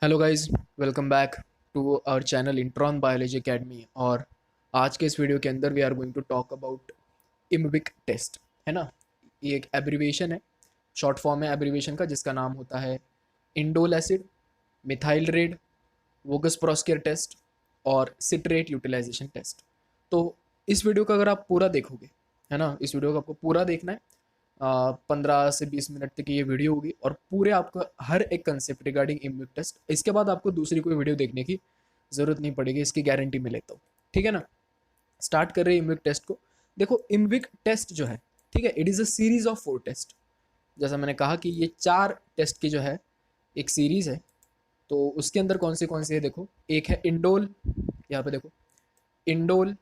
Hello guys, welcome back to our channel intron biology academy. और आज के इस वीडियो के अंदर we are going to talk about IMViC test, है ना। ये एक एब्रीविएशन है, शॉर्ट फॉर्म है एब्रीविएशन का, जिसका नाम होता है indole acid, methyl red, Voges Proskauer test और सिट्रेट यूटिलाइजेशन टेस्ट। तो इस वीडियो को अगर आप पूरा देखोगे, है ना, इस वीडियो को आपको पूरा देखना है। 15 से 20 मिनट तक ये वीडियो होगी और पूरे आपको हर एक कंसेप्ट रिगार्डिंग इम्यून टेस्ट, इसके बाद आपको दूसरी कोई वीडियो देखने की ज़रूरत नहीं पड़ेगी, इसकी गारंटी मिले तो। ठीक है ना। स्टार्ट कर रहे हैं इम्यून टेस्ट को। देखो, इम्यून टेस्ट जो है, ठीक है, it is a series of 4 test. जैसा मैंने कहा कि ये 4 टेस्ट की जो है एक सीरीज है। तो उसके अंदर कौन से है, देखो। एक है इंडोल, यहाँ पे देखो, इंडोल,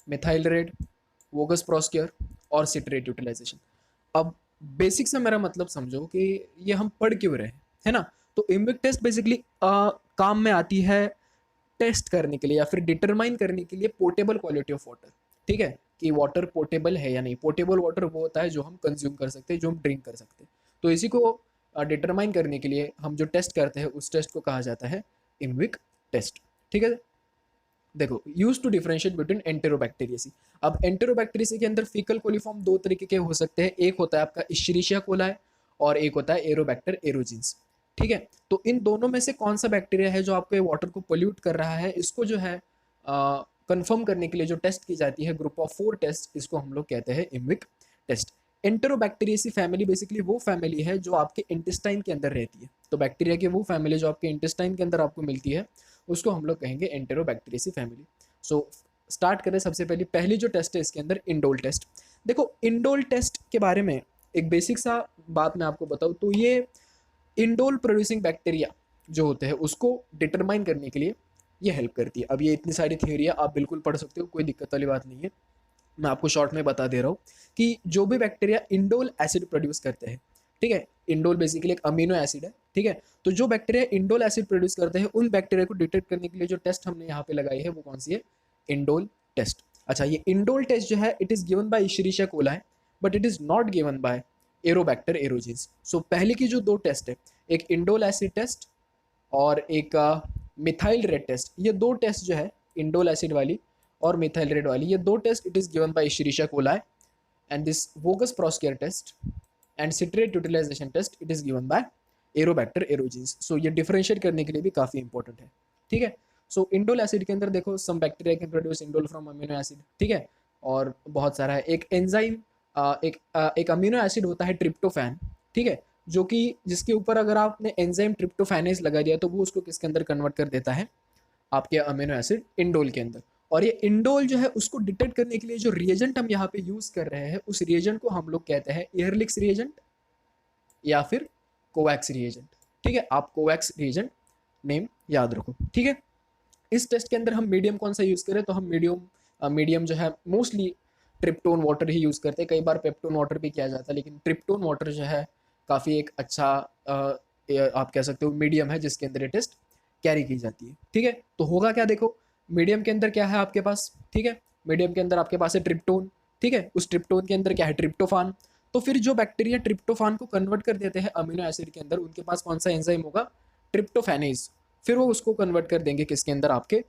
मिथाइल रेड, वोगस प्रोस्क्योर और सिट्रेट यूटिलाइजेशन। अब बेसिक से मेरा मतलब समझो कि ये हम पढ़ क्यों रहे हैं, है ना। तो इम्बिक टेस्ट बेसिकली काम में आती है टेस्ट करने के लिए या फिर डिटरमाइन करने के लिए पोर्टेबल क्वालिटी ऑफ वाटर। ठीक है, कि वाटर पोर्टेबल है या नहीं। पोर्टेबल वाटर वो होता है जो हम कंज्यूम कर सकते हैं, जो हम ड्रिंक कर सकते हैं। तो इसी को डिटरमाइन करने के लिए हम जो टेस्ट करते हैं उस टेस्ट को कहा जाता है इम्बिक टेस्ट। ठीक है। देखो, use to differentiate between Enterobacteriaceae. अब एंटेरोबैक्टीरियसी के अंदर फीकल कोलिफॉर्म दो तरीके के हो सकते हैं। एक होता है आपका इश्चरीशिया कोलाई और एक होता है एरोबैक्टर एरोजिन्स। ठीक है। तो इन दोनों में से कौन सा बैक्टीरिया है जो आपके वाटर को पोल्यूट कर रहा है, इसको जो है कंफर्म करने के लिए जो टेस्ट की जाती है, ग्रुप ऑफ 4 टेस्ट, इसको हम लोग कहते हैं इम्बिक टेस्ट। एंटेरोबैक्टीरियसी फैमिली बेसिकली वो फैमिली है जो आपके इंटेस्टाइन के अंदर रहती है। तो बैक्टीरिया की वो फैमिली जो आपके इंटेस्टाइन के अंदर आपको मिलती है, उसको हम लोग कहेंगे एंटेरोबैक्टीरियसी फैमिली। सो स्टार्ट करें। सबसे पहली जो टेस्ट है इसके अंदर इंडोल टेस्ट। देखो, इंडोल टेस्ट के बारे में एक बेसिक सा बात मैं आपको बताऊं तो ये इंडोल प्रोड्यूसिंग बैक्टीरिया जो होते हैं उसको डिटरमाइन करने के लिए ये हेल्प करती है। अब ये इतनी सारी थ्योरी आप बिल्कुल पढ़ सकते हो, कोई दिक्कत वाली बात नहीं है। मैं आपको शॉर्ट में बता दे रहा हूँ कि जो भी बैक्टीरिया इंडोल एसिड प्रोड्यूस करते हैं, ठीक है, इंडोल बेसिकली एक अमीनो एसिड है। ठीक है। तो जो बैक्टीरिया इंडोल एसिड प्रोड्यूस करते हैं उन बैक्टीरिया को डिटेक्ट करने के लिए जो टेस्ट हमने यहाँ पे लगाई है वो कौन सी है, इंडोल टेस्ट। अच्छा, ये इंडोल टेस्ट जो है it is given by Escherichia coli, but it is not given by Aerobacter aerogenes. So पहले की जो 2 टेस्ट है, एक इंडोल एसिड टेस्ट और एक मिथाइल रेड टेस्ट, ये 2 टेस्ट जो है इंडोल एसिड वाली और मिथाइल रेड वाली, ये 2 test it is given by Escherichia coli. And this Voges Proskauer test and citrate utilization test it is given by Aerobacter aerogenes. So ये differentiate करने के लिए भी काफ़ी इंपॉर्टेंट है। ठीक है। सो इंडोल एसिड के अंदर देखो, some bacteria can produce indole from amino acid. ठीक है। और बहुत सारा है। एक एंजाइम, एक अमीनो एसिड होता है ट्रिप्टोफैन। ठीक है। जो कि जिसके ऊपर अगर आपने एंजाइम ट्रिप्टोफैनेज लगा दिया तो वो उसको किसके अंदर कन्वर्ट कर देता है, आपके अमीनो एसिड इंडोल के अंदर। और ये इंडोल जो है उसको डिटेक्ट करने के लिए जो रिएजेंट हम यहाँ पे यूज कर रहे हैं, उस रिएजेंट को हम लोग कहते हैं एयरलिक्स रिएजेंट या फिर कोवैक्स रिएजेंट। ठीक है। आप कोवैक्स रिएजेंट नेम याद रखो। ठीक है। इस टेस्ट के अंदर हम मीडियम कौन सा यूज करें, तो हम मीडियम जो है मोस्टली ट्रिप्टोन वाटर ही यूज करते हैं। कई बार पेप्टोन वाटर भी किया जाता है, लेकिन ट्रिप्टोन वाटर जो है काफ़ी एक अच्छा आप कह सकते हो मीडियम है जिसके अंदर ये टेस्ट कैरी की जाती है। ठीक है। तो होगा क्या, देखो, मीडियम के अंदर क्या है आपके पास, ठीक है, मीडियम के अंदर आपके पास है ट्रिप्टोन। ठीक है। उस ट्रिप्टोन के अंदर क्या है, ट्रिप्टोफान। तो फिर जो बैक्टीरिया ट्रिप्टोफान को कन्वर्ट कर देते हैं अमीनो एसिड के अंदर, उनके पास कौन सा एंजाइम होगा, ट्रिप्टोफैनेज। फिर वो उसको कन्वर्ट कर देंगे किसके अंदर, आपके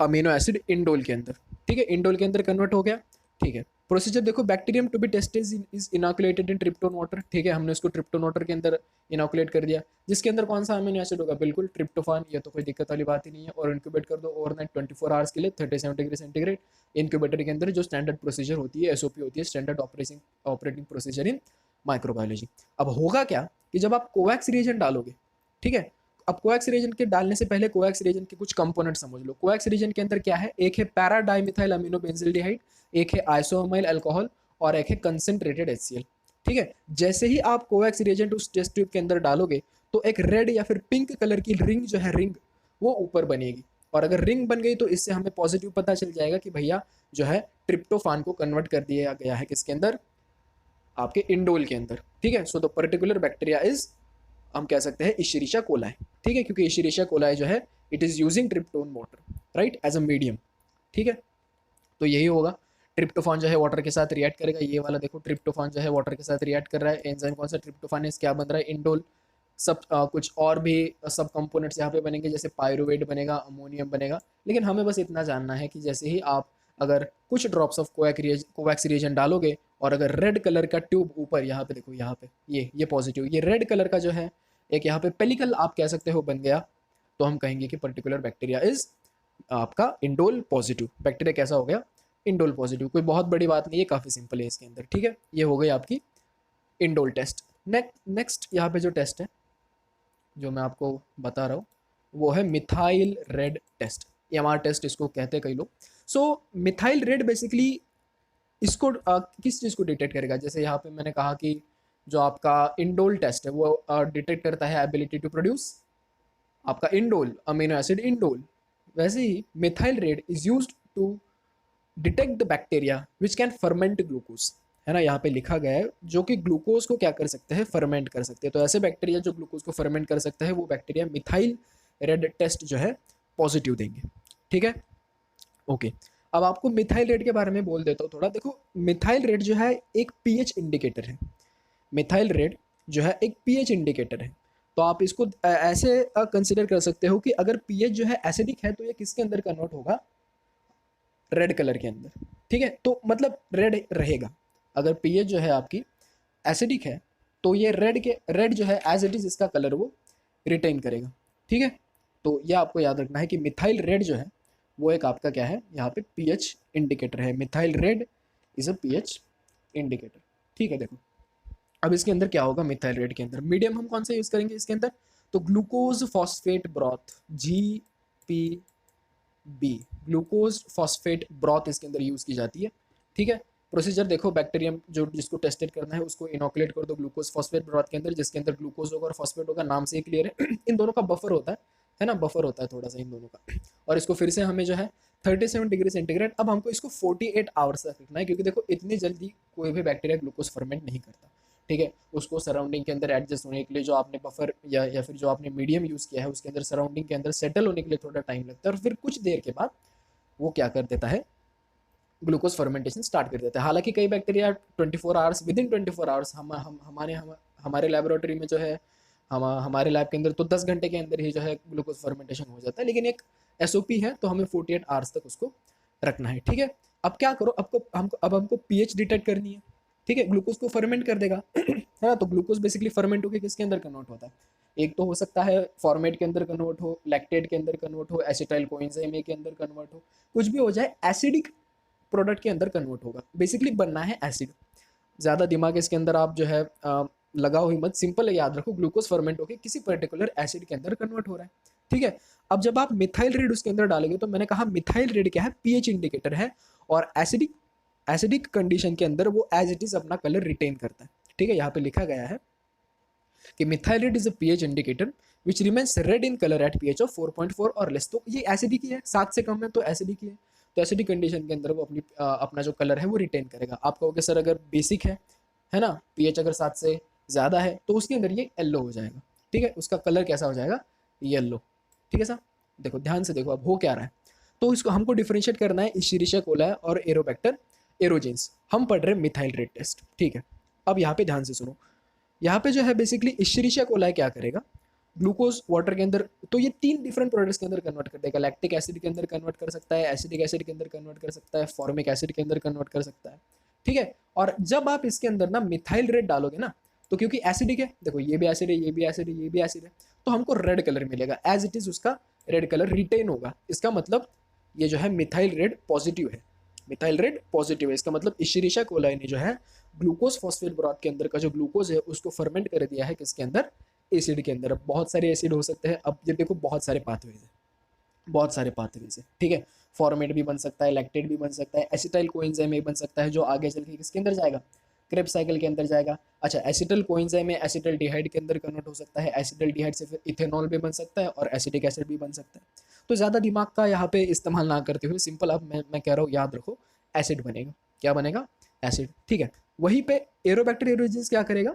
अमीनो एसिड इंडोल के अंदर। ठीक है। इंडोल के अंदर कन्वर्ट हो गया। ठीक है। प्रोसीजर देखो, bacterium to be tested is inoculated in tryptone water. ठीक है, हमने उसको ट्रिप्टोन वाटर के अंदर इनोकुलेट कर दिया, जिसके अंदर कौन सा अमीनो एसिड होगा, बिल्कुल ट्रिप्टोफान। ये तो कोई दिक्कत वाली बात ही नहीं है। और इंक्यूबेट कर दो ओवरनाइट 24 आवर्स के लिए 37 डिग्री सेंटीग्रेड इंक्यूबेटर के अंदर, जो स्टैंडर्ड प्रोसीजर होती है, एसओपी होती है, स्टैंडर्ड ऑपरेटिंग प्रोसीजर इन माइक्रोबायोलॉजी। अब होगा क्या कि जब आप कोवैक्स रिएजेंट डालोगे, ठीक है, अब कोवैक्स रिएजेंट के डालने से पहले कोवैक्स रिएजेंट के कुछ कंपोनेंट समझ लो। कोवैक्स रिएजेंट के अंदर क्या है, एक है पैरा डाइमिथाइल अमीनो बेंजिल्डिहाइड, एक है आइसोअमाइल अल्कोहल और एक है कंसंट्रेटेड HCl। ठीक है। जैसे ही आप कोवैक्स रिएजेंट उस टेस्ट ट्यूब के अंदर डालोगे तो एक रेड या फिर पिंक कलर की रिंग जो है, रिंग वो ऊपर बनेगी। और अगर रिंग बन गई तो इससे हमें पॉजिटिव पता चल जाएगा कि भैया जो है ट्रिप्टोफान को कन्वर्ट कर दिया गया है किसके अंदर, आपके इंडोल के अंदर। ठीक है। So the particular bacteria is, हम कह सकते हैं, इशरीशिया कोलाई। ठीक है, क्योंकि इशरीशिया कोलाई जो है it is using tryptone water right as a medium. ठीक है। तो यही होगा, ट्रिप्टोफान जो है वाटर के साथ रिएक्ट करेगा। ये वाला देखो, ट्रिप्टोफान जो है वाटर के साथ रिएक्ट कर रहा है। एंजाइम कौन सा, ट्रिप्टोफान, क्या बन रहा है, इंडोल। सब कुछ और भी सब कंपोनेंट्स यहाँ पे बनेंगे, जैसे पायरुवेट बनेगा, अमोनियम बनेगा। लेकिन हमें बस इतना जानना है कि जैसे ही आप अगर कुछ ड्रॉप्स ऑफ कोवैक्स रिएजेंट डालोगे और अगर रेड कलर का ट्यूब ऊपर, यहाँ पे देखो, यहाँ पे ये पॉजिटिव, ये रेड कलर का जो है एक यहाँ पे पेलिकल आप कह सकते हो बन गया, तो हम कहेंगे कि पर्टिकुलर बैक्टीरिया इज आपका इंडोल पॉजिटिव। बैक्टीरिया कैसा हो गया? Indole positive. कोई बहुत बड़ी बात नहीं है, काफ़ी सिंपल है इसके अंदर। ठीक है, ये हो गई आपकी इंडोल टेस्ट। नेक्स्ट यहाँ पे जो टेस्ट है जो मैं आपको बता रहा हूँ वो है methyl red test, MR test इसको कहते हैं कई लोग। सो मिथाइल रेड बेसिकली इसको किस चीज़ को डिटेक्ट करेगा? जैसे यहाँ पे मैंने कहा कि जो आपका इंडोल टेस्ट है वो डिटेक्ट करता है एबिलिटी टू प्रोड्यूस आपका इंडोल, अमीनो एसिड इंडोल। वैसे ही methyl red is used to detect the bacteria which can ferment glucose, है ना, यहाँ पे लिखा गया है, जो कि ग्लूकोज को क्या कर सकते हैं? फर्मेंट कर सकते हैं। तो ऐसे बैक्टीरिया जो ग्लूकोज को फर्मेंट कर सकता है वो बैक्टीरिया मिथाइल रेड टेस्ट जो है पॉजिटिव देंगे। ठीक है, ओके। अब आपको मिथाइल रेड के बारे में बोल देता हूँ थोड़ा। देखो, मिथाइल रेड जो है एक पीएच इंडिकेटर है। मिथाइल रेड जो है एक पीएच इंडिकेटर है। तो आप इसको ऐसे कंसिडर कर सकते हो कि अगर पीएच जो है एसिडिक है तो ये किसके अंदर कन्वर्ट होगा? रेड कलर के अंदर। ठीक है, तो मतलब रेड रहेगा। अगर पीएच जो है आपकी एसिडिक है तो ये रेड जो है एज इट इज इसका कलर वो रिटेन करेगा। ठीक है, तो यह आपको याद रखना है कि मिथाइल रेड जो है वो एक आपका क्या है, यहाँ पे पीएच इंडिकेटर है। Methyl red is a pH indicator. ठीक है, देखो अब इसके अंदर क्या होगा? मिथाइल रेड के अंदर मीडियम हम कौन सा यूज करेंगे इसके अंदर? तो glucose phosphate broth, GPB, glucose phosphate broth इसके अंदर यूज की जाती है। ठीक है, प्रोसीजर देखो, बैक्टीरियम जो जिसको टेस्टेड करना है उसको इनोकुलेट कर दो ग्लूकोज फॉस्फेट ब्रॉथ के अंदर, जिसके अंदर ग्लूकोज होगा और फॉस्फेट होगा, नाम से ही क्लियर है। इन दोनों का बफर होता है ना, बफर होता है थोड़ा सा इन दोनों का। और इसको फिर से हमें जो है 37 डिग्री सेंटीग्रेड, अब हमको इसको 48 आवर्स तक रखना है, क्योंकि देखो इतनी जल्दी कोई भी बैक्टीरिया ग्लूकोज फर्मेंट नहीं करता। ठीक है, उसको सराउंडिंग के अंदर एडजस्ट होने के लिए जो आपने बफर या फिर जो आपने मीडियम यूज़ किया है उसके अंदर सराउंडिंग के अंदर सेटल होने के लिए थोड़ा टाइम लगता है, और फिर कुछ देर के बाद वो क्या कर देता है? ग्लूकोज फर्मेंटेशन स्टार्ट कर देता है। हालांकि कई bacteria 24 hours, with in 24 hours हमारे लेबोरेटरी में जो है, हमारे लैब के अंदर तो 10 घंटे के अंदर ही जो है ग्लूकोज फर्मेंटेशन हो जाता है, लेकिन एक SOP है तो हमें 48 आवर्स तक उसको रखना है। ठीक है, अब क्या करो, अब हमको पीएच डिटेक्ट करनी है। ठीक है, ग्लूकोज को फर्मेंट कर देगा है ना, तो ग्लूकोज बेसिकली फर्मेंट होकर किसके अंदर कन्वर्ट होता है? एक तो हो सकता है फॉर्मेट के अंदर कन्वर्ट हो, लैक्टेट के अंदर कन्वर्ट हो, एसिटाइल कोएंजाइम के अंदर कन्वर्ट हो, कुछ भी हो जाए, एसिडिक प्रोडक्ट के अंदर कन्वर्ट होगा। बेसिकली बनना है एसिड। ज़्यादा दिमाग इसके अंदर आप जो है लगाओ ही मत, सिंपल है, याद रखो, ग्लूकोज फर्मेंट होकर किसी पर्टिकुलर एसिड के अंदर कन्वर्ट हो रहा है। ठीक है, अब जब आप मिथाइल रेड उसके अंदर डालोगे, तो मैंने कहा मिथाइल रेड क्या है? पीएच इंडिकेटर है, और एसिडिक कंडीशन के अंदर वो एज इट इज अपना कलर रिटेन करता है। ठीक है, यहाँ पे लिखा गया है कि methyl red is a pH indicator which remains red in colour at pH of 4.4 और लेस। तो ये एसिडिक ही है, 7 से कम है तो एसिडिक ही है। तो एसिडिक कंडीशन के अंदर वो अपना जो कलर है वो रिटेन करेगा। आप कहोगे सर अगर बेसिक है ना, पीएच अगर 7 से ज़्यादा है तो उसके अंदर ये येलो हो जाएगा। ठीक है, उसका कलर कैसा हो जाएगा? येलो। ठीक है सर, देखो ध्यान से देखो अब हो क्या रहा है। तो इसको हमको डिफरेंशिएट करना है इश्चेरिशिया कोलाई और एरोबैक्टर एरोजेंस। हम पढ़ रहे हैं मिथाइल रेड टेस्ट। ठीक है, अब यहाँ पे ध्यान से सुनो, यहाँ पे जो है बेसिकली इश्चेरिशिया कोलाई क्या करेगा? ग्लूकोज वाटर के अंदर, तो ये 3 डिफरेंट प्रोडक्ट्स के अंदर कन्वर्ट कर देगा। लैक्टिक एसिड के अंदर कन्वर्ट कर सकता है, एसिडिक एसिड के अंदर कन्वर्ट कर सकता है, फॉर्मिक एसिड के अंदर कन्वर्ट कर सकता है। ठीक है, और जब आप इसके अंदर ना मिथाइल रेड डालोगे ना, तो क्योंकि एसिडिक है, देखो ये भी एसिड है, ये भी एसिड है, ये भी एसिड है, तो हमको रेड कलर मिलेगा, एज इट इज उसका रेड कलर रिटेन होगा। इसका मतलब ये जो है मिथाइल रेड पॉजिटिव है, मिथाइल रेड पॉजिटिव है। इसका मतलब इश्चेरिशिया कोलाई ने जो है ग्लूकोज फॉस्फेट ब्रॉथ के अंदर का जो ग्लूकोज है उसको फर्मेंट कर दिया है किसके अंदर? एसिड के अंदर। बहुत सारे एसिड हो सकते हैं, अब ये देखो बहुत सारे पाथवेज है, बहुत सारे पाथवेज है। ठीक है, फॉर्मेट भी बन सकता है, लैक्टेट भी बन सकता है, एसिटाइल कोएंजाइम भी बन सकता है, जो आगे चल के किसके अंदर जाएगा? क्रेब्स साइकिल के अंदर जाएगा। अच्छा, एसिटल कोएंजाइम में एसिटल्डिहाइड के अंदर कन्वर्ट हो सकता है, एसिटल्डिहाइड से फिर इथेनॉल भी बन सकता है और एसिटिक एसिड भी बन सकता है। तो ज़्यादा दिमाग का यहाँ पे इस्तेमाल ना करते हुए सिंपल अब मैं कह रहा हूँ, याद रखो, एसिड बनेगा। क्या बनेगा? एसिड। ठीक है, वहीं पे एरोबैक्टर एरोजेंस क्या करेगा?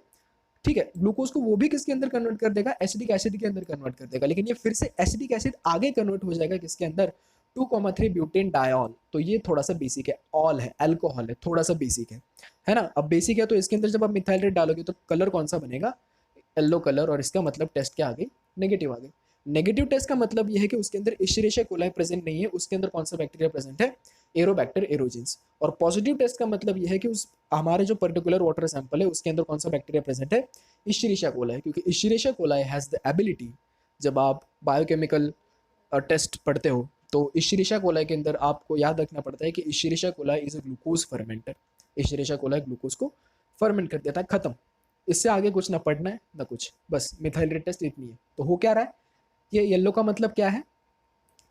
ठीक है, ग्लूकोज को वो भी किसके अंदर कन्वर्ट कर देगा? एसिडिक एसिड के अंदर कन्वर्ट कर देगा, लेकिन ये फिर से एसिडिक एसिड आगे कन्वर्ट हो जाएगा किसके अंदर? 2,3 ब्यूटेन डायॉल। तो ये थोड़ा सा बेसिक है, ऑल है, अल्कोहल है, थोड़ा सा बेसिक है ना। अब बेसिक है तो इसके अंदर जब आप मिथाइल रेड डालोगे तो कलर कौन सा बनेगा? येलो कलर, और इसका मतलब टेस्ट क्या आ गई, नेगेटिव आ गई। नेगेटिव टेस्ट का मतलब यह है कि उसके अंदर इश्चेरिशिया कोलाई प्रेजेंट नहीं है, उसके अंदर कौन सा बैक्टीरिया प्रेजेंट है, एरोबैक्टर एरोजिन्स। और पॉजिटिव टेस्ट का मतलब यह है कि उस हमारे जो पर्टिकुलर वाटर सैंपल है उसके अंदर कौन सा बैक्टीरिया प्रेजेंट है, इश्चेरिशिया कोलाई, क्योंकि इश्चेरिशिया कोलाई हैज़ द एबिलिटी, जब आप बायोकेमिकल टेस्ट पढ़ते हो तो इश्चेरिशिया कोलाई के अंदर आपको याद रखना पड़ता है कि Escherichia coli is a glucose fermenter. Escherichia coli glucose को फर्मेंट कर देता है, खत्म। इससे आगे कुछ ना पढ़ना है ना कुछ, बस मिथाइल रेट टेस्ट इतनी है। तो हो क्या रहा है, ये येलो का मतलब क्या है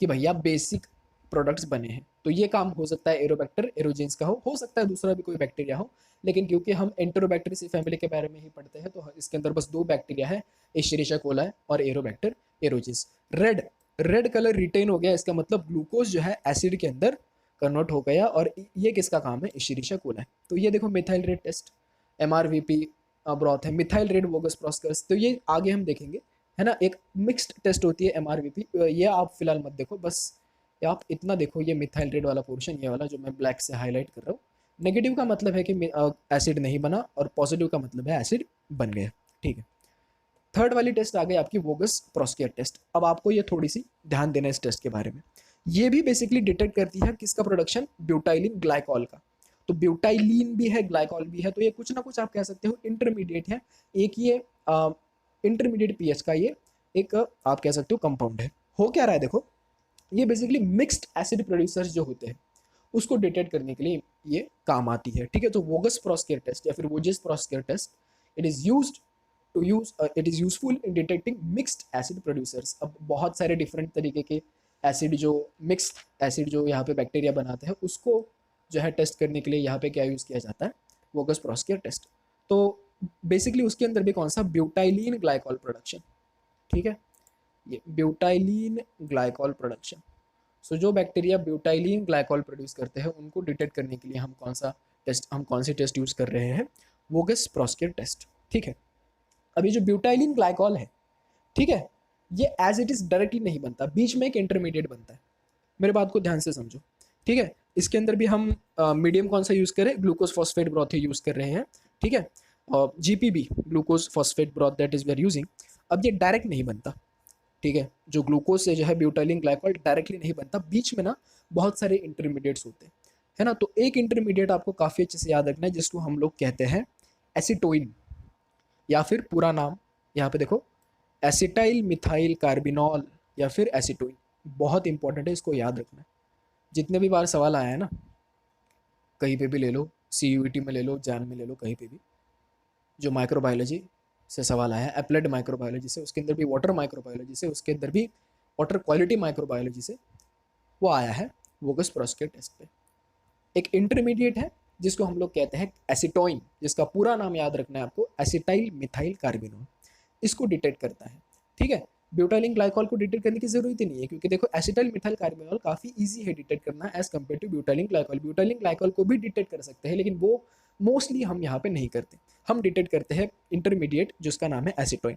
कि भैया बेसिक प्रोडक्ट्स बने हैं। तो ये काम हो सकता है एरोबैक्टर एरोजेंस का हो सकता है दूसरा भी कोई बैक्टीरिया हो, लेकिन क्योंकि हम एंटेरोबैक्टीरियसी फैमिली के बारे में ही पढ़ते हैं तो इसके अंदर बस दो बैक्टीरिया है, एस्चेरिशिया कोलाई और एरोबैक्टर एरोजेंस। रेड रेड कलर रिटेन हो गया, इसका मतलब ग्लूकोज जो है एसिड के अंदर कन्वर्ट हो गया, और ये किसका काम है, एस्चेरिशिया कोलाई। तो ये देखो methyl red test, MRVP broth है, मिथाइल रेड वोगस प्रोस्कर्स, तो ये आगे हम देखेंगे, है ना। एक मिक्स्ड टेस्ट होती है MRVP, ये आप फिलहाल मत देखो, बस आप इतना देखो, ये मिथाइल रेड वाला पोर्शन, ये वाला जो मैं ब्लैक से हाईलाइट कर रहा हूँ। नेगेटिव का मतलब है कि एसिड नहीं बना, और पॉजिटिव का मतलब है एसिड बन गया, ठीक है। थर्ड वाली टेस्ट आ गई आपकी वोगस प्रोस्कियर टेस्ट। अब आपको ये थोड़ी सी ध्यान देना इस टेस्ट के बारे में। ये भी बेसिकली डिटेक्ट करती है किसका प्रोडक्शन, ब्यूटाइलिन ग्लाइकॉल का। तो ब्यूटाइलिन भी है, ग्लाइकॉल भी है, तो ये कुछ ना कुछ आप कह सकते हो इंटरमीडिएट है। एक ये इंटरमीडिएट पीएच का ये एक आप कह सकते हो कंपाउंड है। हो क्या रहा है देखो, ये बेसिकली मिक्स्ड एसिड प्रोड्यूसर्स जो होते हैं उसको डिटेक्ट करने के लिए ये काम आती है, ठीक है। तो वोगस प्रोस्कियर टेस्ट या फिर Voges Proskauer test, it is useful in detecting mixed acid producers. अब बहुत सारे डिफरेंट तरीके के एसिड जो मिक्स्ड एसिड जो यहाँ पे बैक्टीरिया बनाते हैं उसको जो है टेस्ट करने के लिए यहाँ पे क्या यूज़ किया जाता है, वोगस प्रोस्कियर टेस्ट। तो बेसिकली उसके अंदर भी कौन सा, ब्यूटाइलिन ग्लाइकॉल प्रोडक्शन, ठीक है, ये ब्यूटाइलिन ग्लाइकॉल प्रोडक्शन। सो जो बैक्टीरिया ब्यूटाइलिन ग्लाइकॉल प्रोड्यूस करते हैं उनको डिटेक्ट करने के लिए हम कौन सी टेस्ट यूज़ कर रहे हैं, वोगस प्रोस्कियर टेस्ट, ठीक है। अभी जो ब्यूटाइलिन ग्लाइकॉल है, ठीक है, ये एज इट इज़ डायरेक्टली नहीं बनता, बीच में एक इंटरमीडिएट बनता है। मेरे बात को ध्यान से समझो, ठीक है। इसके अंदर भी हम मीडियम कौन सा यूज़ करें, ग्लूकोज फॉस्फेट ब्रॉथ ही यूज़ कर रहे हैं, ठीक है। और GPB glucose phosphate broth that is we are using. अब ये डायरेक्ट नहीं बनता, ठीक है, जो ग्लूकोज से जो है ब्यूटाइलिन ग्लाइकॉल डायरेक्टली नहीं बनता, बीच में ना बहुत सारे इंटरमीडिएट्स होते हैं, है ना। तो एक इंटरमीडिएट आपको काफ़ी अच्छे से याद रखना है जिसको हम लोग कहते हैं एसिटोइन, या फिर पूरा नाम यहाँ पे देखो एसिटाइल मिथाइल कार्बिनॉल या फिर एसिटोइन। बहुत इंपॉर्टेंट है, इसको याद रखना है। जितने भी बार सवाल आया है ना, कहीं पे भी ले लो, CUET में ले लो, जैन में ले लो, कहीं पे भी जो माइक्रोबायोलॉजी से सवाल आया है, एप्लाइड माइक्रोबायोलॉजी से, उसके अंदर भी वाटर माइक्रोबायोलॉजी से, उसके अंदर भी वाटर क्वालिटी माइक्रोबायोलॉजी से वो आया है वोगस प्रोस्कियर टेस्ट पे। एक इंटरमीडिएट है जिसको हम लोग कहते हैं एसिटोइन, जिसका पूरा नाम याद रखना है आपको, एसिटाइल मिथाइल कार्बिनोल, इसको डिटेक्ट करता है, ठीक है। ब्यूटाइलिन ग्लाइकॉल को डिटेक्ट करने की जरूरत ही नहीं है, क्योंकि देखो एसिटाइल मिथाइल कार्बिनोल काफ़ी इजी है डिटेक्ट करना as compare to butylene glycol. Butylene glycol को भी डिटेक्ट कर सकते हैं, लेकिन वो मोस्टली हम यहाँ पे नहीं करते, हम डिटेक्ट करते हैं इंटरमीडिएट जिसका नाम है एसिटोइन।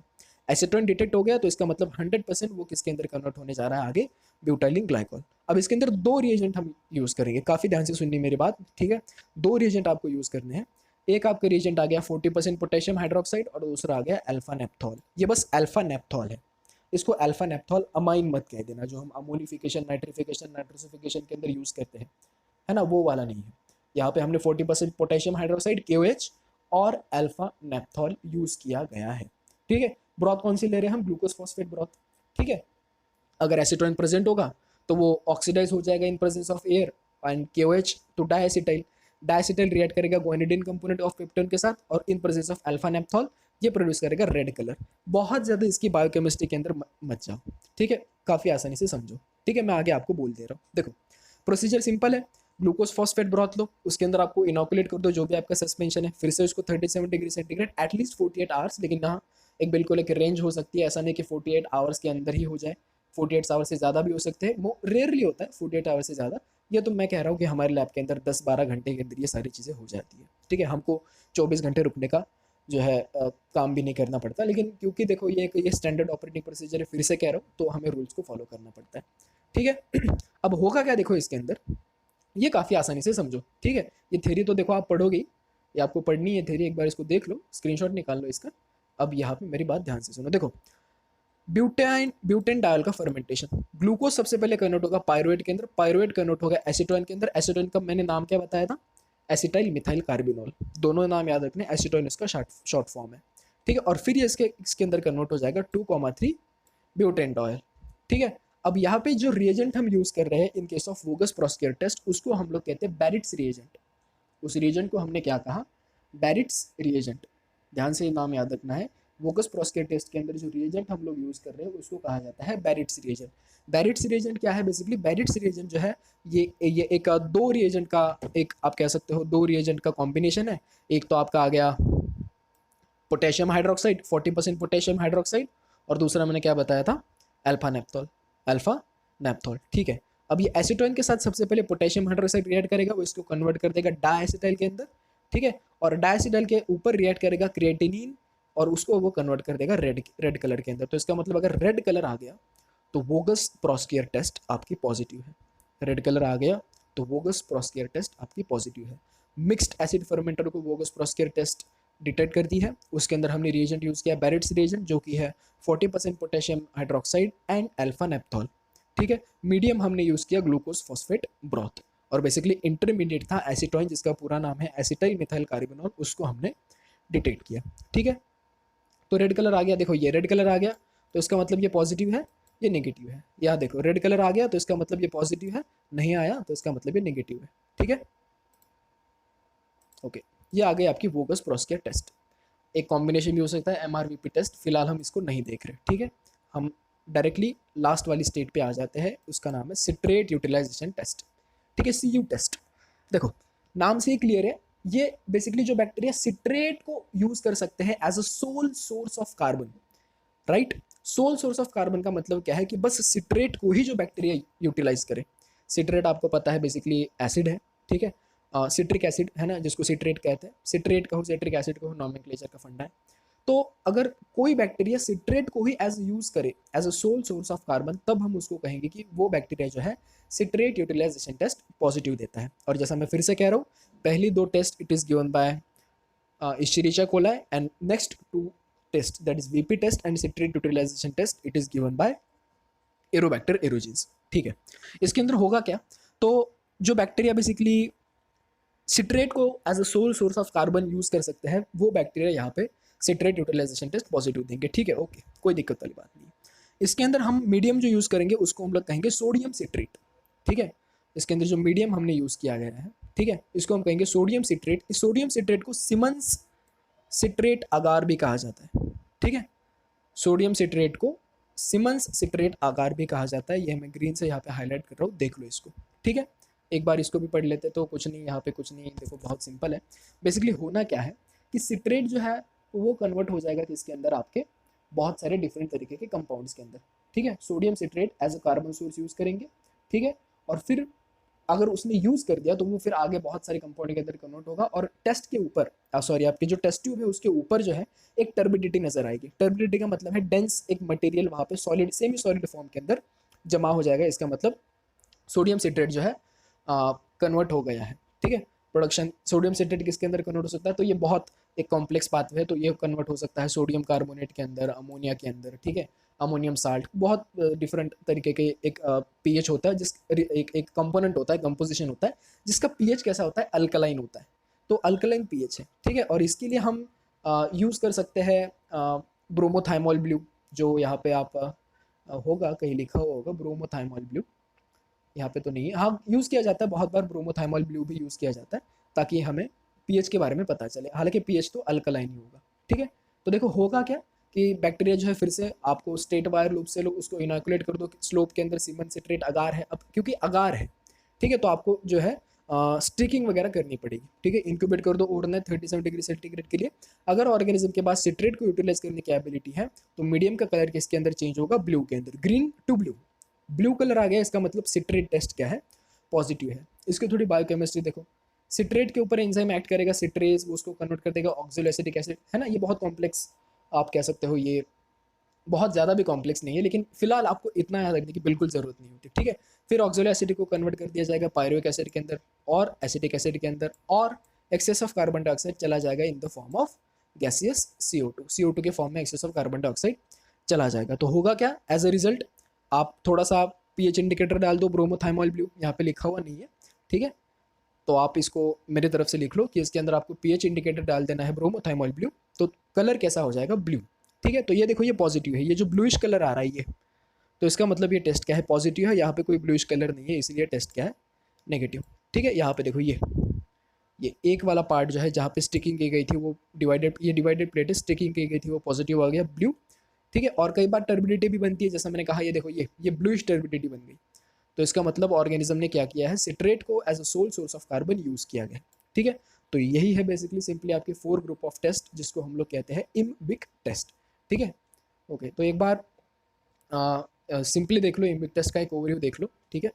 एसिटोइन डिटेक्ट हो गया तो इसका मतलब 100% वो किसके अंदर कन्वर्ट होने जा रहा है आगे, ब्यूटाइलिन ग्लाइकॉल। अब इसके अंदर दो रिएजेंट हम यूज़ करेंगे, काफ़ी ध्यान से सुननी मेरी बात, ठीक है। दो रिएजेंट आपको यूज़ करने हैं। एक आपका रिएजेंट आ गया 40% पोटेशियम हाइड्रोक्साइड, और दूसरा आ गया अल्फा नेप्थॉल। ये बस अल्फा नेप्थॉल है, इसको अल्फा नेप्थॉल अमाइन मत कह देना, जो हम अमोनिफिकेशन नाइट्रिफिकेशन नाइट्रोसिफिकेशन के अंदर यूज़ करते हैं, है ना, वो वाला नहीं है। यहाँ पे हमने 40% पोटेशियम हाइड्रोक्साइड KOH और अल्फा नेप्थॉल यूज़ किया गया है, ठीक है। ब्रॉथ कौन सी ले रहे हैं हम, ग्लूकोज फॉस्फेट ब्रॉथ, ठीक है। अगर एसिटोइन प्रेजेंट होगा तो वो ऑक्सीडाइज हो जाएगा in presence of air, and KOH तो डायसिटाइल, डायसिटाइल रिएक्ट करेगा गुआनिडीन कंपोनेंट ऑफ पेप्टोन के साथ, और इन प्रेजेंस ऑफ अल्फा नेप्थॉल ये प्रोड्यूस करेगा रेड कलर। बहुत ज़्यादा इसकी बायोकेमिस्ट्री के अंदर मत जाओ, ठीक है, काफ़ी आसानी से समझो, ठीक है। मैं आगे आपको बोल दे रहा हूँ, देखो प्रोसीजर सिंपल है। ग्लूकोज फॉस्फेट ब्रॉथ लो, उसके अंदर आपको इनोकुलेट कर दो जो भी आपका सस्पेंशन है, फिर से उसको 37 डिग्री सेंटीग्रेड एटलीस्ट 48 आवर्स, लेकिन हाँ एक बिल्कुल एक रेंज हो सकती है, ऐसा नहीं कि 48 आवर्स के अंदर ही हो जाए, 48 आवर्स से ज़्यादा भी हो सकते हैं, वो रेयरली होता है 48 आवर्स से ज़्यादा। ये तो मैं कह रहा हूँ कि हमारे लैब के अंदर 10-12 घंटे के अंदर ये सारी चीज़ें हो जाती है, ठीक है। हमको 24 घंटे रुकने का जो है काम भी नहीं करना पड़ता, लेकिन क्योंकि देखो ये स्टैंडर्ड ऑपरेटिंग प्रोसीजर है, फिर से कह रहा हूँ, तो हमें रूल्स को फॉलो करना पड़ता है, ठीक है। अब होगा क्या देखो इसके अंदर, ये काफ़ी आसानी से समझो, ठीक है। ये थ्योरी तो देखो आप पढ़ोगे, ये आपको पढ़नी है थ्योरी, एक बार इसको देख लो, स्क्रीनशॉट निकाल लो इसका, अब यहाँ पे मेरी बात ध्यान से सुनो, देखो ब्यूटेन डायल का फर्मेंटेशन, ग्लूकोज सबसे पहले कन्वर्ट होगा पायरुवेट के अंदर, पायरुवेट कन्वर्ट होगा एसीटोन के अंदर, एसीटोन का मैंने नाम क्या बताया था, एसिटाइल मिथाइल कार्बिनोल, दोनों नाम याद रखने, एसीटोन इसका शॉर्ट फॉर्म है, ठीक है। और फिर ये इसके अंदर कन्वर्ट हो जाएगा 2,3 ब्यूटेन डायल, ठीक है। अब यहाँ पे जो रिएजेंट हम यूज कर रहे हैं in case of Voges Proskauer test, उसको हम लोग कहते हैं बैरिट्स रिएजेंट। उस रिएजेंट को हमने क्या कहा, बैरिट्स रिएजेंट, ध्यान से ये नाम याद रखना है। वोगस प्रोस्केयर टेस्ट के अंदर जो रिएजेंट हम लोग यूज कर रहे हैं उसको कहा जाता है बैरिट्स रिएजेंट। बैरिट्स रिएजेंट क्या है, बेसिकली बैरिट्स रिएजेंट जो है ये एक दो रिएजेंट का, एक आप कह सकते हो दो रिएजेंट का कॉम्बिनेशन है। एक तो आपका आ गया पोटेशियम हाइड्रोक्साइड 40% पोटेशियम हाइड्रोक्साइड, और दूसरा मैंने क्या बताया था, अल्फा नेप्थोल, अल्फा नेप्थोल, ठीक है। अब ये एसीटोन के साथ सबसे पहले पोटेशियम हाइड्रोक्साइड रिएक्ट करेगा, वो इसको कन्वर्ट कर देगा डाएसिटाइल के अंदर, ठीक है। और डाएसिटाइल के ऊपर रिएक्ट करेगा क्रिएटिनिन, और उसको वो कन्वर्ट कर देगा रेड कलर के अंदर। तो इसका मतलब अगर रेड कलर आ गया तो वोगस प्रोस्केयर टेस्ट आपकी पॉजिटिव है। रेड कलर आ गया तो वोगस प्रोस्केयर टेस्ट आपकी पॉजिटिव है। मिक्स्ड एसिड फर्मेंटर को वोगस प्रोस्केयर टेस्ट डिटेक्ट करती है। उसके अंदर हमने रिएजेंट यूज़ किया बैरिट्स रिएजेंट, जो कि है 40% potassium hydroxide and alpha naphthol, ठीक है। मीडियम हमने यूज़ किया ग्लूकोज फॉस्फेट ब्रोथ, और बेसिकली इंटरमीडिएट था एसीटोन, जिसका पूरा नाम है एसिटाइल मिथाइल कार्बिनोल, उसको हमने डिटेक्ट किया, ठीक है। तो रेड कलर आ गया, देखो ये रेड कलर आ गया तो इसका मतलब ये पॉजिटिव है, ये नेगेटिव है। यहाँ देखो रेड कलर आ गया तो इसका मतलब ये पॉजिटिव है, नहीं आया तो इसका मतलब ये नेगेटिव है, ठीक है। ओके, ये आ गई आपकी वोगस प्रोस्केयर टेस्ट। एक कॉम्बिनेशन भी हो सकता है एमआरवीपी टेस्ट, फिलहाल हम इसको नहीं देख रहे, ठीक है। हम डायरेक्टली लास्ट वाली स्टेट पे आ जाते हैं, उसका नाम है सिट्रेट यूटिलाइजेशन टेस्ट, ठीक है, सीयू टेस्ट। देखो नाम से ही क्लियर है, ये बेसिकली जो बैक्टीरिया सिट्रेट को यूज कर सकते हैं as a sole source of carbon, right. Sole source of carbon का मतलब क्या है कि बस सिट्रेट को ही जो बैक्टीरिया यूटिलाइज करे। सिट्रेट आपको पता है बेसिकली एसिड है, ठीक है, सिट्रिक एसिड है ना, जिसको सिट्रेट कहते हैं। सिट्रेट कहो सिट्रिक एसिड कहो, नॉमेनक्लेचर का फंडा है। तो अगर कोई बैक्टीरिया सिट्रेट को ही एज यूज करे as a sole source of carbon, तब हम उसको कहेंगे कि वो बैक्टीरिया जो है सिट्रेट यूटिलाइजेशन टेस्ट पॉजिटिव देता है। और जैसा मैं फिर से कह रहा हूँ, पहली दो test it is given by Escherichia coli, and next two test, that is VP test and citrate utilization test, it is given by Aerobacter aerogenes, ठीक है। इसके अंदर होगा क्या, तो जो बैक्टीरिया बेसिकली सिट्रेट को as a sole source of carbon use कर सकते हैं, वो बैक्टीरिया यहाँ पे सिट्रेट यूटिलाइजेशन टेस्ट पॉजिटिव देंगे, ठीक है, ओके, कोई दिक्कत वाली बात नहीं। इसके अंदर हम मीडियम जो यूज करेंगे उसको हम लोग कहेंगे सोडियम सिट्रेट, ठीक है। इसके अंदर जो मीडियम हमने यूज किया गया है, ठीक है, इसको हम कहेंगे सोडियम सिट्रेट। इस सोडियम सिट्रेट को सिमंस सिट्रेट अगार भी कहा जाता है, ठीक है। सोडियम सिट्रेट को सिमंस सिट्रेट अगार भी कहा जाता है, ये मैं ग्रीन से यहाँ पे हाईलाइट कर रहा हूँ, देख लो इसको, ठीक है। एक बार इसको भी पढ़ लेते तो कुछ नहीं, यहाँ पे कुछ नहीं, देखो बहुत सिंपल है। बेसिकली होना क्या है कि सिट्रेट जो है वो कन्वर्ट हो जाएगा किसके अंदर, आपके बहुत सारे डिफरेंट तरीके के कंपाउंड्स के अंदर, ठीक है। Sodium citrate as a carbon source use करेंगे, ठीक है, और फिर अगर उसने यूज कर दिया तो वो फिर आगे बहुत सारे कंपाउंड के अंदर कन्वर्ट होगा, और टेस्ट के ऊपर सॉरी आपकी जो टेस्ट ट्यूब है उसके ऊपर जो है एक टर्बिडिटी नजर आएगी। टर्बिडिटी का मतलब है डेंस एक मटेरियल वहाँ पे सॉलिड सेमी सॉलिड फॉर्म के अंदर जमा हो जाएगा, इसका मतलब सोडियम सिट्रेट जो है कन्वर्ट हो गया है, ठीक है। प्रोडक्शन सोडियम सिट्रेट किसके अंदर कन्वर्ट हो सकता है, तो ये बहुत एक कॉम्प्लेक्स पाथवे है, तो ये कन्वर्ट हो सकता है सोडियम कार्बोनेट के अंदर, अमोनिया के अंदर, ठीक है, अमोनियम साल्ट, बहुत डिफरेंट तरीके के एक पीएच होता है, जिस एक कंपोनेंट होता है, कंपोजिशन होता है, जिसका पीएच कैसा होता है, अल्कलाइन होता है, तो अल्कलाइन पीएच है, ठीक है। और इसके लिए हम यूज़ कर सकते हैं ब्रोमोथाइमोल ब्लू, जो यहाँ पे आप होगा कहीं लिखा हुआ होगा ब्रोमोथाइमोल ब्लू, यहाँ पे तो नहीं है, हाँ यूज़ किया जाता है बहुत बार, ब्रोमोथाइमोल ब्लू भी यूज़ किया जाता है ताकि हमें पीएच के बारे में पता चले, हालांकि पीएच तो अल्कलाइन ही होगा, ठीक है। तो देखो होगा क्या कि बैक्टीरिया जो है फिर से आपको स्टेट वायर लूप से लोग उसको इनोकुलेट कर दो, स्लोप के अंदर सीमन सिट्रेट अगार है, अब क्योंकि अगार है, ठीक है, तो आपको जो है स्टिकिंग वगैरह करनी पड़ेगी, ठीक है, इंक्यूबेट कर दो ओवरनाइट 37 डिग्री सेंटीग्रेड के लिए। अगर ऑर्गेनिज्म के पास सिट्रेट को यूटिलाइज करने की एबिलिटी है तो मीडियम का कलर किसके अंदर चेंज होगा, ब्लू के अंदर, green to blue, blue colour आ गया, इसका मतलब सिट्रेट टेस्ट क्या है, पॉजिटिव है। इसकी थोड़ी बायोकेमिस्ट्री देखो, सिट्रेट के ऊपर एंजाइम एक्ट करेगा, सिट्रेज वो उसको कन्वर्ट कर देगा ऑक्सोएसिटिक एसिड, है ना, ये बहुत कॉम्प्लेक्स आप कह सकते हो, ये बहुत ज़्यादा भी कॉम्प्लेक्स नहीं है, लेकिन फिलहाल आपको इतना याद रखने की बिल्कुल ज़रूरत नहीं होती, ठीक है। फिर ऑक्सोलिक एसिड को कन्वर्ट कर दिया जाएगा पायरुविक एसिड के अंदर और एसिटिक एसिड के अंदर, और एक्सेस ऑफ कार्बन डाइऑक्साइड चला जाएगा in the form of gaseous CO2 के फॉर्म में एक्सेस ऑफ कार्बन डाइऑक्साइड चला जाएगा। तो होगा क्या एज अ रिजल्ट, आप थोड़ा सा पीएच इंडिकेटर डाल दो, ब्रोमोथाइमोल ब्लू, यहाँ पे लिखा हुआ नहीं है, ठीक है, तो आप इसको मेरे तरफ से लिख लो कि इसके अंदर आपको पीएच इंडिकेटर डाल देना है ब्रोमोथाइमोल ब्लू, तो कलर कैसा हो जाएगा, ब्लू। ठीक है, तो ये देखो ये पॉजिटिव है, ये जो ब्लूइश कलर आ रहा है ये, तो इसका मतलब ये टेस्ट क्या है, पॉजिटिव है, यहाँ पे कोई ब्लूइश कलर नहीं है, इसलिए टेस्ट क्या है, नेगेटिव। ठीक है, यहाँ पे देखो ये एक वाला पार्ट जो है जहाँ पे स्टिकिंग की गई थी वो डिवाइडेड, ये डिवाइडेड प्लेट है, स्टिकिंग की गई थी वो पॉजिटिव आ गया ब्लू। ठीक है, और कई बार टर्बिडिटी भी बनती है, जैसा मैंने कहा ये देखो ये ब्लूइश टर्बिडिटी बन गई, तो इसका मतलब ऑर्गेनिज्म ने क्या किया है, सिट्रेट को as a sole source of carbon use किया गया। ठीक है, तो यही है बेसिकली सिंपली आपके 4 ग्रुप ऑफ टेस्ट जिसको हम लोग कहते हैं इमविक टेस्ट। ठीक है, ओके, तो एक बार सिंपली देख लो, इमविक टेस्ट का एक ओवरव्यू देख लो। ठीक है,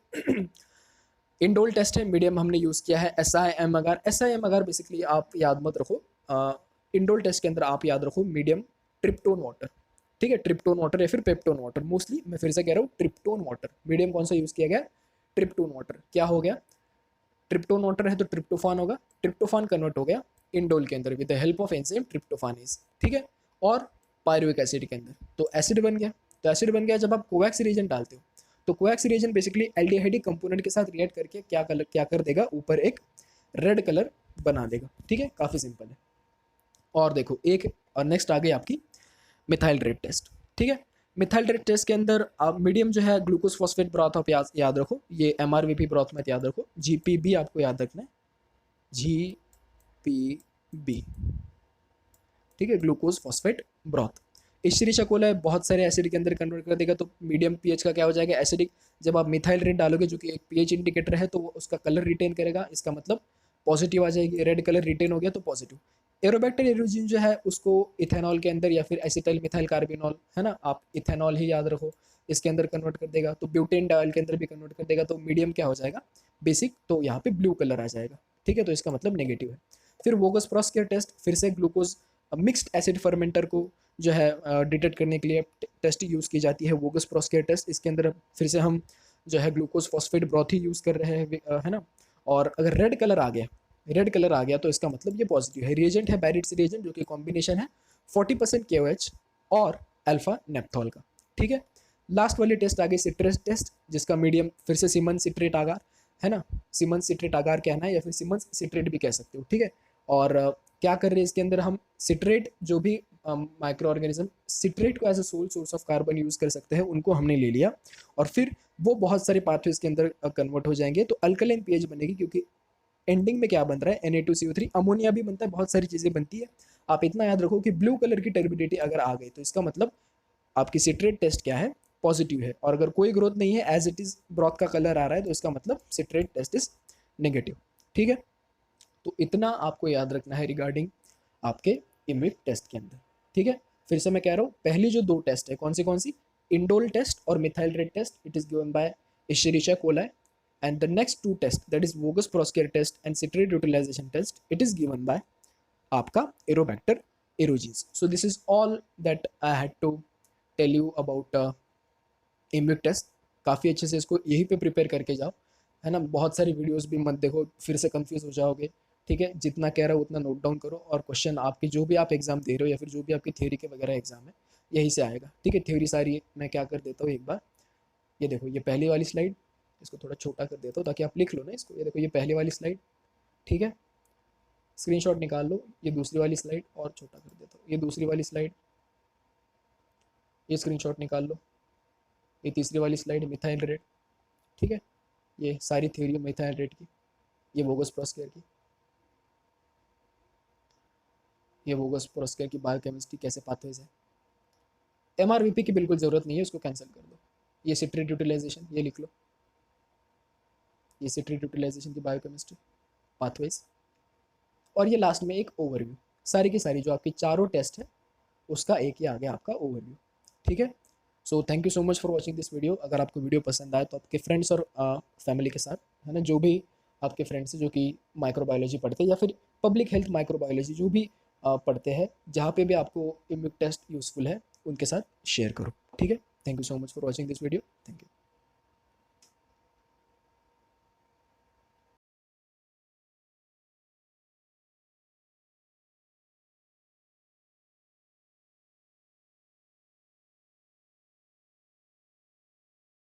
इंडोल टेस्ट है, मीडियम हमने यूज़ किया है SIM अगर बेसिकली आप याद मत रखो, इंडोल टेस्ट के अंदर आप याद रखो मीडियम ट्रिप्टोन वाटर। ठीक है, ट्रिप्टोन वाटर या फिर पेप्टोन वाटर, मोस्टली मैं फिर से कह रहा हूँ ट्रिप्टोन वाटर। मीडियम कौन सा यूज़ किया गया, ट्रिप्टोन वाटर। क्या हो गया, ट्रिप्टोन वाटर है तो ट्रिप्टोफान होगा, ट्रिप्टोफान कन्वर्ट हो गया इंडोल के अंदर with the help of enzyme tryptophanase. ठीक है, और पायरुविक एसिड के अंदर तो एसिड बन गया। तो एसिड बन गया, जब आप कोवैक्स रिएजेंट डालते हो तो Covax reagent basically aldehydic component के साथ रिएक्ट करके क्या कर देगा, ऊपर एक रेड कलर बना देगा। ठीक है, काफ़ी सिंपल है। और देखो एक और नेक्स्ट आ गई आपकी मिथाइल रेड टेस्ट। ठीक है, मिथाइल रेड टेस्ट के अंदर आप मीडियम जो है ग्लूकोज फॉस्फेट ब्रॉथ आप याद रखो, ये MRVP ब्रॉथ मत याद रखो, GPB आपको याद रखना है, GPB। ठीक है, ग्लूकोज फॉस्फेट ब्रॉथ। इश्चेरिशिया कोलाई बहुत सारे एसिड के अंदर कन्वर्ट कर देगा, तो मीडियम पीएच का क्या हो जाएगा, एसिडिक। जब आप मिथाइल रेड डालोगे जो कि एक पीएच इंडिकेटर है, तो वो उसका कलर रिटेन करेगा, इसका मतलब पॉजिटिव आ जाएगी, रेड कलर रिटेन हो गया तो पॉजिटिव। एरोबैक्टर एरोजिन जो है उसको इथेनॉल के अंदर या फिर एसिटाइल मिथाइल कार्बिनॉल, है ना, आप इथेनॉल ही याद रखो, इसके अंदर कन्वर्ट कर देगा, तो ब्यूटेन डायल के अंदर भी कन्वर्ट कर देगा, तो मीडियम क्या हो जाएगा, बेसिक, तो यहाँ पे ब्लू कलर आ जाएगा। ठीक है, तो इसका मतलब नेगेटिव है। फिर वोगस प्रोस्केर टेस्ट, फिर से ग्लूकोज मिक्स्ड एसिड फर्मेंटर को जो है डिटेक्ट करने के लिए टेस्ट यूज़ की जाती है, वोगस प्रोस्केर टेस्ट। इसके अंदर फिर से हम जो है ग्लूकोज फॉस्फेट ब्रॉथ ही यूज़ कर रहे हैं, है ना, और अगर रेड कलर आ गया तो इसका मतलब ये पॉजिटिव है। रिएजेंट है बैरिट्स रिएजेंट, जो कि कॉम्बिनेशन है 40% KOH और अल्फा नेप्थॉल का। ठीक है, लास्ट वाली टेस्ट आ गई सिट्रेट टेस्ट, जिसका मीडियम फिर से सिमन सिट्रेट आगार, है ना, सिमन सिट्रेट आगार कहना है या फिर सिमन सिट्रेट भी कह सकते हो। ठीक है, और क्या कर रहे हैं इसके अंदर हम सिट्रेट, जो भी माइक्रो ऑर्गेनिज्म सिट्रेट को as a sole source of carbon use कर सकते हैं, उनको हमने ले लिया, और फिर वो बहुत सारे पाथवेज के अंदर कन्वर्ट हो जाएंगे, तो अल्कलाइन पीएच बनेगी, क्योंकि एंडिंग में क्या बन रहा है, Na2CO3, अमोनिया भी बनता है, बहुत सारी चीज़ें बनती है। आप इतना याद रखो कि ब्लू कलर की टर्बिडिटी अगर आ गई तो इसका मतलब आपकी सिट्रेट टेस्ट क्या है, पॉजिटिव है, और अगर कोई ग्रोथ नहीं है, एज इट इज़ ब्रॉथ का कलर आ रहा है, तो इसका मतलब सिट्रेट टेस्ट इज नेगेटिव। ठीक है, तो इतना आपको याद रखना है रिगार्डिंग आपके इमविक टेस्ट के अंदर। ठीक है, फिर से मैं कह रहा हूँ, पहली जो 2 टेस्ट है कौन सी, इंडोल टेस्ट और methyl red test, it is given by Escherichia coli, and the next 2 tests, that is Voges Proskauer test and citrate utilization test, it is given by आपका Aerobacter aerogenes. So this is all that I had to tell you about IMViC test. काफ़ी अच्छे से इसको यहीं पे prepare करके जाओ, है ना, बहुत सारी वीडियोस भी मत देखो, फिर से कंफ्यूज हो जाओगे। ठीक है, जितना कह रहा हूँ उतना नोट डाउन करो, और क्वेश्चन आपके जो भी आप एग्जाम दे रहे हो या फिर जो भी आपकी थ्योरी के वगैरह एग्जाम है, यहीं से आएगा। ठीक है, थ्योरी सारी मैं क्या कर देता हूँ एक बार, ये देखो ये पहली वाली स्लाइड, इसको थोड़ा छोटा कर देता हूँ ताकि आप लिख लो ना इसको। ये देखो ये पहली वाली स्लाइड, ठीक है, स्क्रीनशॉट निकाल लो। ये दूसरी वाली स्लाइड, और छोटा कर देता हूँ, ये दूसरी वाली स्लाइड, ये स्क्रीनशॉट निकाल लो। ये तीसरी वाली स्लाइड मिथाइल रेड। ठीक है, ये सारी थ्योरी मिथाइल रेड की, ये वोगस प्रोस्केयर की, ये वोगस प्रोस्केयर की बायोकेमिस्ट्री कैसे पाथवेज है। MRVP की बिल्कुल ज़रूरत नहीं है, उसको कैंसिल कर दो। ये सिट्रेट यूटिलाइजेशन, ये लिख लो, ये सिट्रेट यूटिलाइजेशन की बायोकेमिस्ट्री पाथवेज, और ये लास्ट में एक ओवरव्यू, सारी की सारी जो आपकी चारों टेस्ट है उसका एक ही आ गया आपका ओवरव्यू। ठीक है, so thank you so much for watching this video. अगर आपको वीडियो पसंद आए तो आपके फ्रेंड्स और फैमिली के साथ, है ना, जो भी आपके फ्रेंड्स हैं जो कि माइक्रोबायोलॉजी पढ़ते हैं या फिर पब्लिक हेल्थ माइक्रोबायोलॉजी जो भी पढ़ते हैं, जहाँ पे भी आपको इम्यूक टेस्ट यूज़फुल है, उनके साथ शेयर करो। ठीक है, thank you so much for watching this video, thank you.